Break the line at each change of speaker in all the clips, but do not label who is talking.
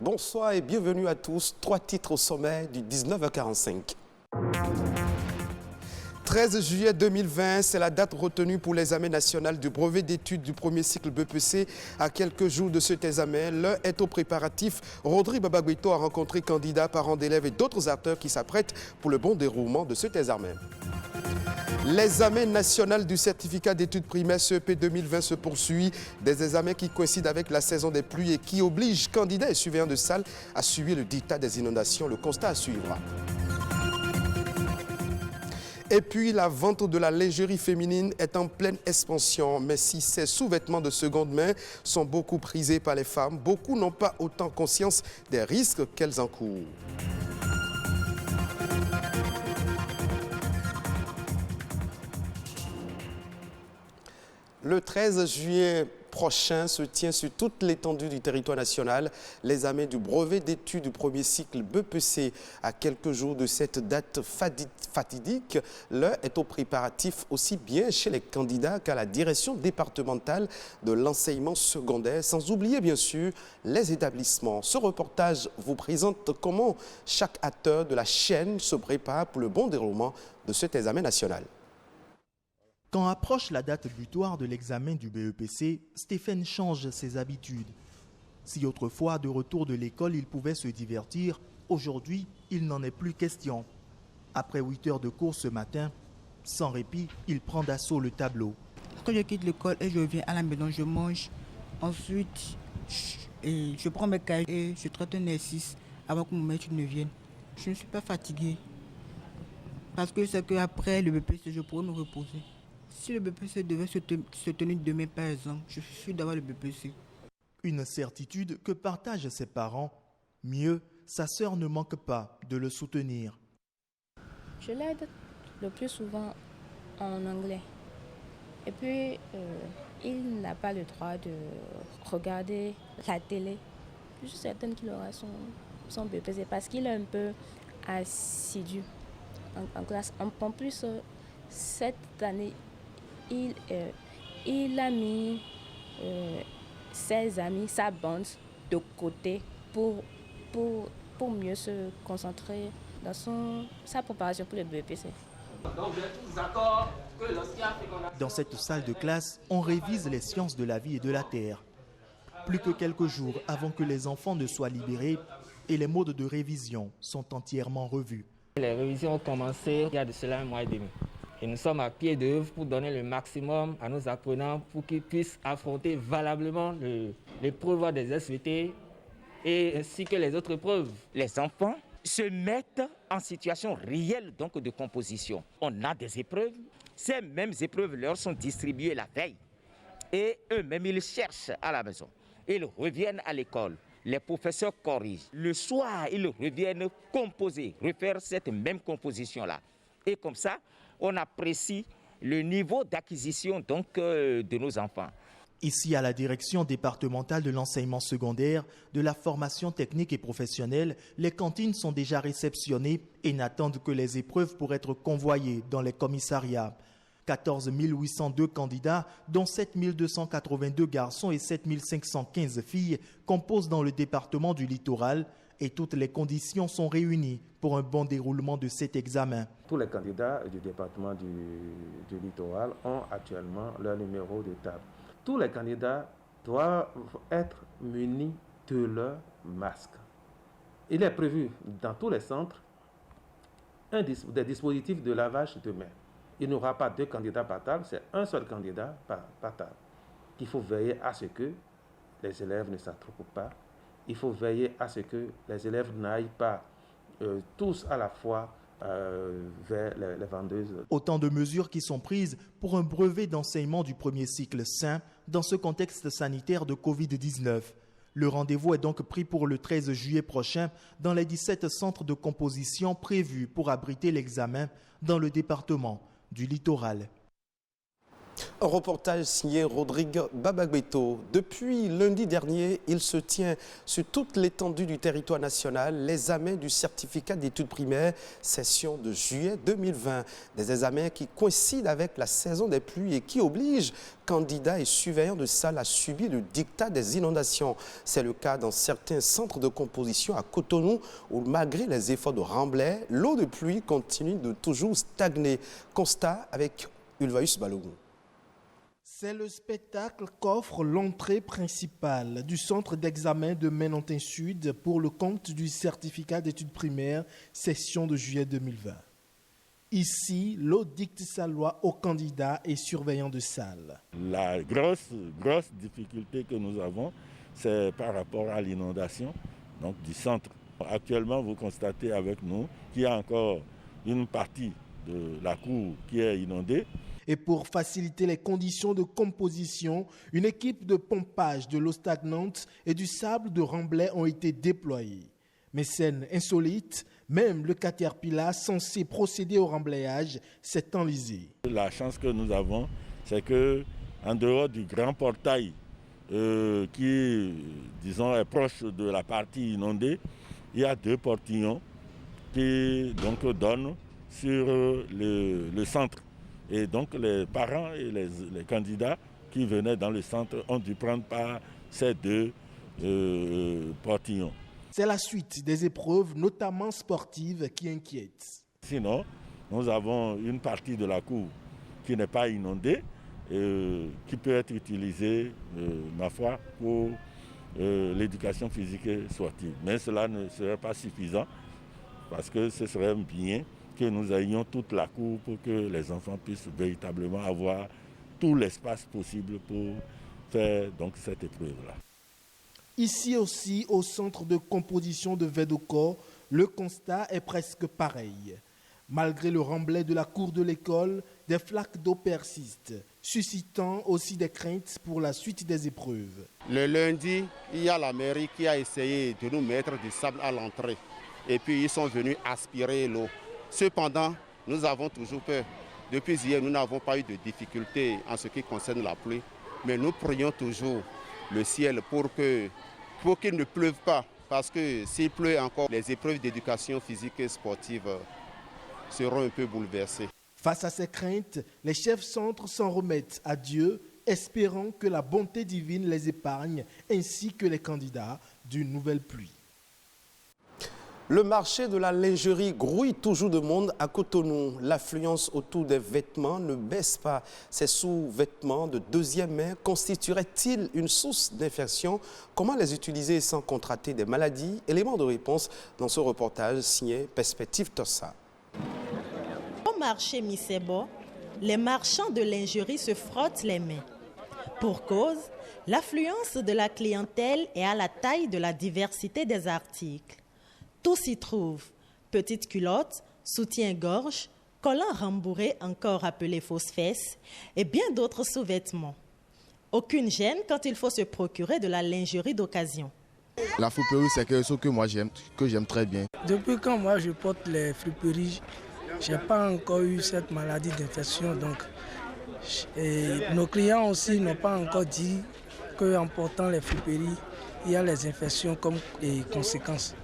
Bonsoir et bienvenue à tous. 3 titres au sommet du 19h45. 13 juillet 2020, c'est la date retenue pour l'examen national du brevet d'études du premier cycle BPC. À quelques jours de cet examen, l'heure est au préparatif. Rodrigue Babagüito a rencontré candidats, parents d'élèves et d'autres acteurs qui s'apprêtent pour le bon déroulement de cet examen. L'examen national du certificat d'études primaires CEP 2020 se poursuit. Des examens qui coïncident avec la saison des pluies et qui obligent candidats et surveillants de salle à suivre le dictat des inondations. Le constat à suivre. Et puis, la vente de la lingerie féminine est en pleine expansion. Mais si ces sous-vêtements de seconde main sont beaucoup prisés par les femmes, beaucoup n'ont pas autant conscience des risques qu'elles encourent. Le 13 juillet prochain se tient sur toute l'étendue du territoire national l'examen du brevet d'études du premier cycle BPC. À quelques jours de cette date fatidique, l'heure est au préparatif aussi bien chez les candidats qu'à la direction départementale de l'enseignement secondaire, sans oublier bien sûr les établissements. Ce reportage vous présente comment chaque acteur de la chaîne se prépare pour le bon déroulement de cet examen national.
Quand approche la date butoir de l'examen du BEPC, Stéphane change ses habitudes. Si autrefois, de retour de l'école, il pouvait se divertir, aujourd'hui, il n'en est plus question. Après 8 heures de cours ce matin, sans répit, il prend d'assaut le tableau.
Quand je quitte l'école et je viens à la maison, je mange. Ensuite, je prends mes cahiers et je traite un exercice avant que mon maître ne vienne. Je ne suis pas fatiguée parce que c'est qu'après le BEPC, je pourrais me reposer. Si le BPC devait se tenir demain, par exemple, je suis sûr d'avoir le BPC.
Une certitude que partagent ses parents. Mieux, sa sœur ne manque pas de le soutenir.
Je l'aide le plus souvent en anglais. Et puis, il n'a pas le droit de regarder la télé. Je suis certaine qu'il aura son BPC parce qu'il est un peu assidu en classe. En plus, cette année, il a mis ses amis, sa bande de côté pour mieux se concentrer dans sa préparation pour le BPC.
Dans cette salle de classe, on révise les sciences de la vie et de la terre. Plus que quelques jours avant que les enfants ne soient libérés et les modes de révision sont entièrement revus.
Les révisions ont commencé il y a de cela 1 mois et demi. Et nous sommes à pied d'œuvre pour donner le maximum à nos apprenants pour qu'ils puissent affronter valablement l'épreuve des SVT et ainsi que les autres épreuves.
Les enfants se mettent en situation réelle donc de composition. On a des épreuves, ces mêmes épreuves leur sont distribuées la veille et eux-mêmes ils cherchent à la maison. Ils reviennent à l'école, les professeurs corrigent. Le soir, ils reviennent composer, refaire cette même composition-là. Et comme ça, on apprécie le niveau d'acquisition de nos enfants.
Ici, à la direction départementale de l'enseignement secondaire, de la formation technique et professionnelle, les cantines sont déjà réceptionnées et n'attendent que les épreuves pour être convoyées dans les commissariats. 14 802 candidats, dont 7 282 garçons et 7 515 filles, composent dans le département du littoral. Et toutes les conditions sont réunies pour un bon déroulement de cet examen.
Tous les candidats du département du littoral ont actuellement leur numéro de table. Tous les candidats doivent être munis de leur masque. Il est prévu dans tous les centres des dispositifs de lavage de mains. Il n'y aura pas 2 candidats par table, c'est un seul candidat par table. Il faut veiller à ce que les élèves ne s'attroupent pas. Il faut veiller à ce que les élèves n'aillent pas tous à la fois vers les vendeuses.
Autant de mesures qui sont prises pour un brevet d'enseignement du premier cycle sain dans ce contexte sanitaire de Covid-19. Le rendez-vous est donc pris pour le 13 juillet prochain dans les 17 centres de composition prévus pour abriter l'examen dans le département du littoral.
Un reportage signé Rodrigue Babagbeto. Depuis lundi dernier, il se tient sur toute l'étendue du territoire national l'examen du certificat d'études primaires, session de juillet 2020. Des examens qui coïncident avec la saison des pluies et qui obligent candidats et surveillants de salle à subir le diktat des inondations. C'est le cas dans certains centres de composition à Cotonou où, malgré les efforts de remblai, l'eau de pluie continue de toujours stagner. Constat avec Ulvaeus Balogun.
C'est le spectacle qu'offre l'entrée principale du centre d'examen de Menantin Sud pour le compte du certificat d'études primaires, session de juillet 2020. Ici, l'eau dicte sa loi aux candidats et surveillants de salle.
La grosse difficulté que nous avons, c'est par rapport à l'inondation du centre. Actuellement, vous constatez avec nous qu'il y a encore une partie de la cour qui est inondée.
Et pour faciliter les conditions de composition, une équipe de pompage de l'eau stagnante et du sable de remblai ont été déployés. Mais scène insolite, même le Caterpillar censé procéder au remblayage s'est enlisé.
La chance que nous avons, c'est qu'en dehors du grand portail qui, disons, est proche de la partie inondée, il y a 2 portillons qui donnent sur le centre. Et donc les parents et les candidats qui venaient dans le centre ont dû prendre par ces 2 portillons.
C'est la suite des épreuves, notamment sportives, qui inquiètent.
Sinon, nous avons une partie de la cour qui n'est pas inondée, qui peut être utilisée, ma foi, pour l'éducation physique et sportive. Mais cela ne serait pas suffisant parce que ce serait bien que nous ayons toute la cour pour que les enfants puissent véritablement avoir tout l'espace possible pour faire cette épreuve-là.
Ici aussi, au centre de composition de Vedoko, le constat est presque pareil. Malgré le remblai de la cour de l'école, des flaques d'eau persistent, suscitant aussi des craintes pour la suite des épreuves.
Le lundi, il y a la mairie qui a essayé de nous mettre du sable à l'entrée. Et puis ils sont venus aspirer l'eau. Cependant, nous avons toujours peur. Depuis hier, nous n'avons pas eu de difficultés en ce qui concerne la pluie. Mais nous prions toujours le ciel pour qu'il ne pleuve pas. Parce que s'il pleut encore, les épreuves d'éducation physique et sportive seront un peu bouleversées.
Face à ces craintes, les chefs centres s'en remettent à Dieu, espérant que la bonté divine les épargne, ainsi que les candidats d'une nouvelle pluie.
Le marché de la lingerie grouille toujours de monde à Cotonou. L'affluence autour des vêtements ne baisse pas. Ces sous-vêtements de deuxième main constitueraient-ils une source d'infection? Comment les utiliser sans contracter des maladies? Élément de réponse dans ce reportage signé Perspective Tossa.
Au marché Misebo, les marchands de lingerie se frottent les mains. Pour cause, l'affluence de la clientèle est à la taille de la diversité des articles. Tout s'y trouve, petites culottes, soutien-gorge, collants rembourrés encore appelés fausses fesses et bien d'autres sous-vêtements. Aucune gêne quand il faut se procurer de la lingerie d'occasion.
La friperie, c'est quelque chose que moi j'aime très bien.
Depuis quand moi je porte les friperies, je n'ai pas encore eu cette maladie d'infection. Nos clients aussi n'ont pas encore dit qu'en portant les friperies, il y a les infections comme conséquences.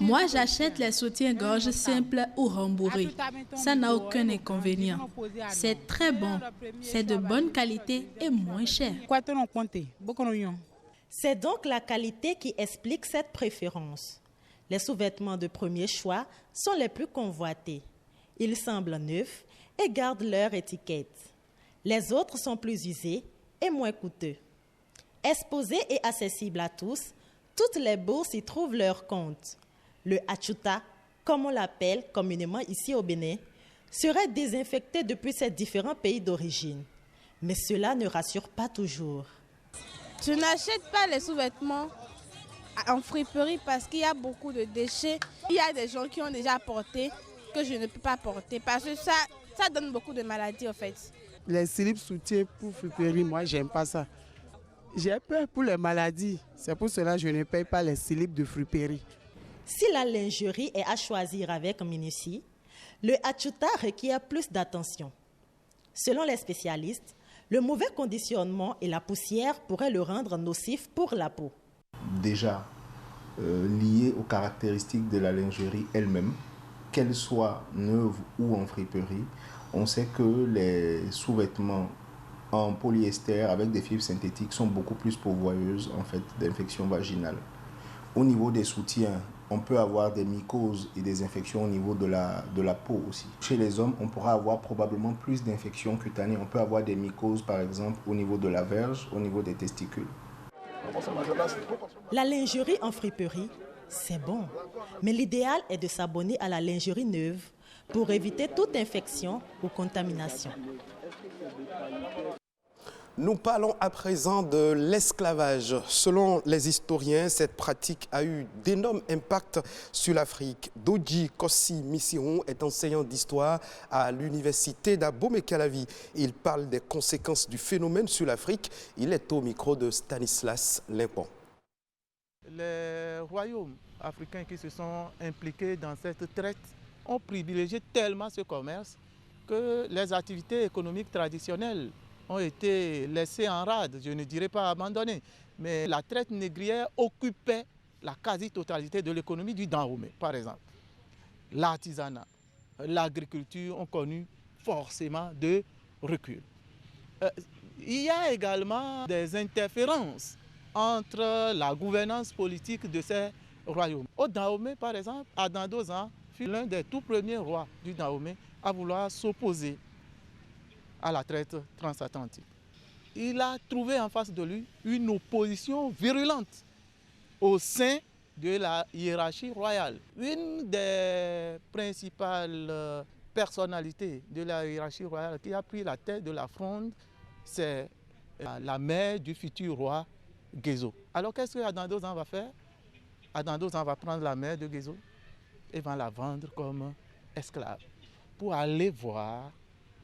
Moi, j'achète les soutiens-gorge simples ou rembourrés. Ça n'a aucun inconvénient. C'est très bon. C'est de bonne qualité et moins cher.
C'est donc la qualité qui explique cette préférence. Les sous-vêtements de premier choix sont les plus convoités. Ils semblent neufs et gardent leur étiquette. Les autres sont plus usés et moins coûteux. Exposés et accessibles à tous, toutes les bourses y trouvent leur compte. Le achuta, comme on l'appelle communément ici au Bénin, serait désinfecté depuis ces différents pays d'origine. Mais cela ne rassure pas toujours.
Je n'achète pas les sous-vêtements en friperie parce qu'il y a beaucoup de déchets. Il y a des gens qui ont déjà porté que je ne peux pas porter parce que ça donne beaucoup de maladies en fait.
Les slips soutiens pour friperie, moi j'aime pas ça. J'ai peur pour les maladies. C'est pour cela que je ne paye pas les slips de friperie.
Si la lingerie est à choisir avec minutie, Le achuta requiert plus d'attention. Selon les spécialistes, le mauvais conditionnement et la poussière pourraient le rendre nocif pour la peau.
Déjà, lié aux caractéristiques de la lingerie elle-même, qu'elle soit neuve ou en friperie, on sait que les sous-vêtements en polyester avec des fibres synthétiques sont beaucoup plus pourvoyeuses en fait, d'infections vaginales. Au niveau des soutiens, on peut avoir des mycoses et des infections au niveau de la peau aussi. Chez les hommes, on pourra avoir probablement plus d'infections cutanées. On peut avoir des mycoses, par exemple, au niveau de la verge, au niveau des testicules.
La lingerie en friperie, c'est bon. Mais l'idéal est de s'abonner à la lingerie neuve pour éviter toute infection ou contamination.
Nous parlons à présent de l'esclavage. Selon les historiens, cette pratique a eu d'énormes impacts sur l'Afrique. Dodji Kossi Missiron est enseignant d'histoire à l'université d'Abomey-Calavi. Il parle des conséquences du phénomène sur l'Afrique. Il est au micro de Stanislas Limpon.
Les royaumes africains qui se sont impliqués dans cette traite ont privilégié tellement ce commerce que les activités économiques traditionnelles ont été laissées en rade, je ne dirais pas abandonnées, mais la traite négrière occupait la quasi-totalité de l'économie du Dahomey, par exemple. L'artisanat, l'agriculture ont connu forcément de recul. Il y a également des interférences entre la gouvernance politique de ces royaumes. Au Dahomey, par exemple, Adandozan fut l'un des tout premiers rois du Dahomey à vouloir s'opposer à la traite transatlantique. Il a trouvé en face de lui une opposition virulente au sein de la hiérarchie royale. Une des principales personnalités de la hiérarchie royale qui a pris la tête de la fronde, c'est la mère du futur roi Gezo. Alors qu'est-ce que Adandozan va faire? Adandozan va prendre la mère de Gezo et va la vendre comme esclave pour aller voir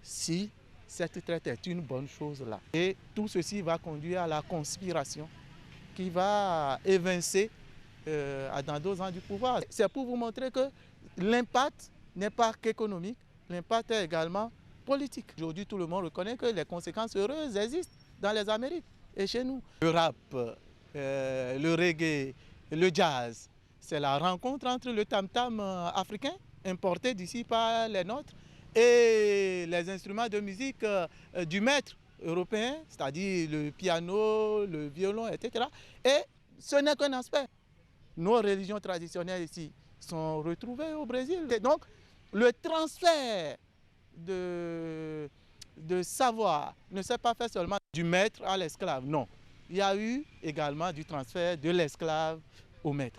si cette traite est une bonne chose là. Et tout ceci va conduire à la conspiration qui va évincer Adandozan du pouvoir. C'est pour vous montrer que l'impact n'est pas qu'économique, l'impact est également politique. Aujourd'hui, tout le monde reconnaît que les conséquences heureuses existent dans les Amériques et chez nous. Le rap, le reggae, le jazz, c'est la rencontre entre le tam-tam africain, importé d'ici par les nôtres, et les instruments de musique du maître européen, c'est-à-dire le piano, le violon, etc. Et ce n'est qu'un aspect. Nos religions traditionnelles ici sont retrouvées au Brésil. Et donc, le transfert de savoir ne s'est pas fait seulement du maître à l'esclave, non. Il y a eu également du transfert de l'esclave au maître.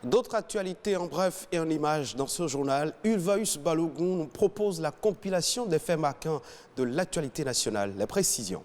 D'autres actualités en bref et en images dans ce journal. Ulvaeus Balogun nous propose la compilation des faits marquants de l'actualité nationale. Les précisions.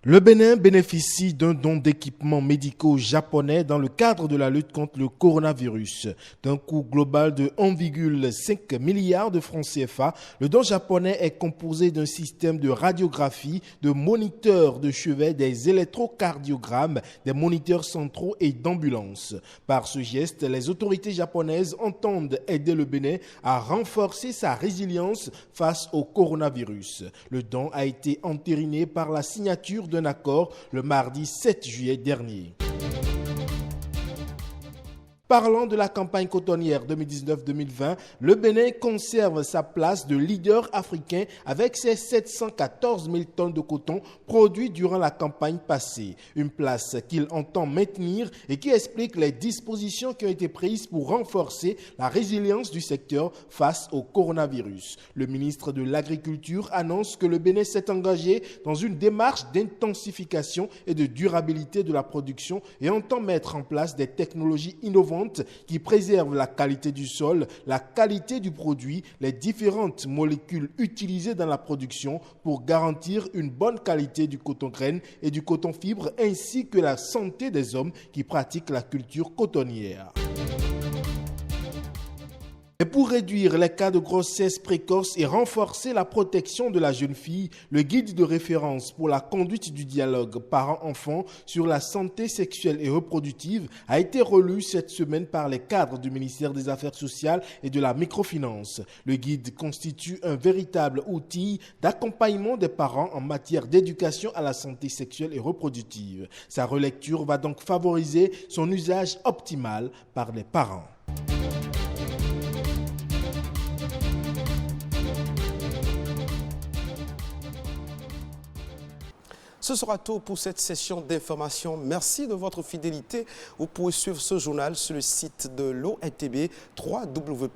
Le Bénin bénéficie d'un don d'équipements médicaux japonais dans le cadre de la lutte contre le coronavirus. D'un coût global de 1,5 milliard de francs CFA, le don japonais est composé d'un système de radiographie, de moniteurs de chevet, des électrocardiogrammes, des moniteurs centraux et d'ambulances. Par ce geste, les autorités japonaises entendent aider le Bénin à renforcer sa résilience face au coronavirus. Le don a été entériné par la signature d'un accord le mardi 7 juillet dernier. Parlant de la campagne cotonnière 2019-2020, le Bénin conserve sa place de leader africain avec ses 714 000 tonnes de coton produits durant la campagne passée. Une place qu'il entend maintenir et qui explique les dispositions qui ont été prises pour renforcer la résilience du secteur face au coronavirus. Le ministre de l'Agriculture annonce que le Bénin s'est engagé dans une démarche d'intensification et de durabilité de la production et entend mettre en place des technologies innovantes qui préservent la qualité du sol, la qualité du produit, les différentes molécules utilisées dans la production pour garantir une bonne qualité du coton-graine et du coton-fibre ainsi que la santé des hommes qui pratiquent la culture cotonnière. Et pour réduire les cas de grossesse précoce et renforcer la protection de la jeune fille, le guide de référence pour la conduite du dialogue parents-enfants sur la santé sexuelle et reproductive a été relu cette semaine par les cadres du ministère des Affaires sociales et de la microfinance. Le guide constitue un véritable outil d'accompagnement des parents en matière d'éducation à la santé sexuelle et reproductive. Sa relecture va donc favoriser son usage optimal par les parents.
Ce sera tout pour cette session d'information. Merci de votre fidélité. Vous pouvez suivre ce journal sur le site de l'ORTB, www.ortb.bj.